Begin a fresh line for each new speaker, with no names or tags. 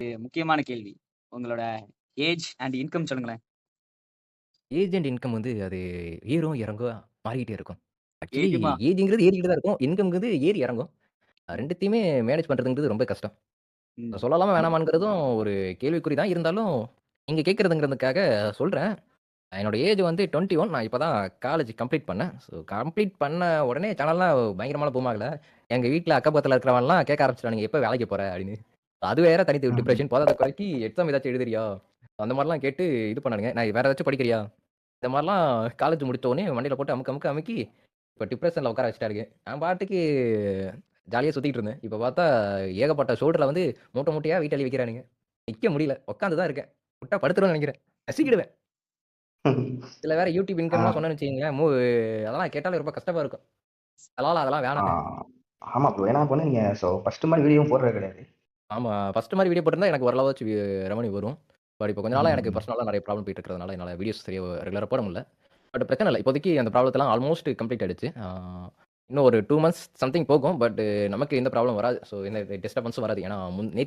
ஒரு முக்கியமான கேள்வி. உங்களோட ஏஜ் அண்ட் இன்கம் சொல்லுங்களேன்.
ஏஜ் அண்ட் இன்கம் வந்து அது ஏறும், இறங்கும் மாறிக்கிட்டே இருக்கும். ஆக்சுவலி
ஏறுமா?
ஏஜ்ங்கிறது ஏறிக்கிட்டு தான் இருக்கும். இன்கம்ங்கிறது ஏறி இறங்கும்.
ம்,
2த்தையுமே மேனேஜ் பண்றதுங்கிறது ரொம்ப கஷ்டம்.
ம்.
சொல்லலாமா
ஆமா.
வேணாமாங்கிறதும் ஒரு கேள்விக்குறி தான். இருந்தாலும் நீங்க கேட்கிறதுங்கிறதுக்காக சொல்றேன். என்னோட ஏஜ் வந்து 21. நான் இப்ப தான் காலேஜ் கம்ப்ளீட் பண்ணேன். ஸோ கம்ப்ளீட் பண்ண உடனே சேனல்லாம் பயங்கரமான பூம் ஆகல. எங்க வீட்ல அக்கம் பக்கத்துல இருக்கிறவன்லாம் கேட்க ஆரம்பிச்சுட்டானுங்க, "எப்ப வேலைக்கு போற?" அப்படின்னு. அது வேற தனி
ம்ஹ்ம்.
டிப்ரஷன். போதாத குறைக்கு எக்ஸாம் ஏதாச்சும் எழுதுறியா? அந்த மாரிலாம் கேட்டு இது பண்ணானுங்க. நான் வேற ஏதாச்சும் படிக்கிறியா? இந்த மாரிலாம் காலேஜ் முடிச்ச உடனே மண்டையில போட்டு அமுக்கி, இப்ப டிப்ரஷன்ல உட்கார வச்சுட்டாருங்க. நான் பாட்டுக்கு ஜாலியா சுத்திட்டு இருந்தேன். இப்ப பார்த்தா ஏகப்பட்ட ஷோல்டர்ல வந்து மூட்டை மூட்டையா வெயிட் அள்ளி வைக்கிறானுங்க. நிக்க முடியல. உட்கார்ந்து தான் இருக்கேன். விட்டா படுத்துருவேன்னு நெனைக்கிறேன். நசுக்கிடுவேன். இதுல வேற யூடியூப்
ஆ,
இன்கம்லாம் சொன்னேன்னு வச்சுக்கங்களேன், அதெல்லாம் கேட்டாலே ரொம்ப கஷ்டமா இருக்கும். அதெல்லாம்
ஆ.
வேணாம்.
ஆமா ப்ரோ. ஏன்னா இப்ப வந்து நீங்க ஃபர்ஸ்ட் மாரி வீடியோவும் போடுறது கிடையாது.
ஆமா. ஃபர்ஸ்ட் மாரி வீடியோ போட்டிருந்தா எனக்கு ஓரளவாச்சும் ரெவென்யூ வரும். பட் இப்ப கொஞ்ச நாளா எனக்கு
ம்.
பர்சனலா நெறைய ப்ராப்ளம் போயிட்டு இருக்கிறதுனால என்னால வீடியோஸ் சரியா ரெகுலரா போட முடியல. பட் பிரச்சனை இல்ல. இப்போதைக்கு அந்த ப்ராப்ளத்தலாம் ஆல்மோஸ்ட் கம்ப்ளீட் ஆயிடுச்சு. இன்னும் ஒரு 2 மந்த்ஸ் சம்திங் போகும். பட் நமக்கு எந்த ப்ராப்ளம் வராது. ஸோ எந்த டிஸ்டர்பன்ஸும் வராது. ஏன்னா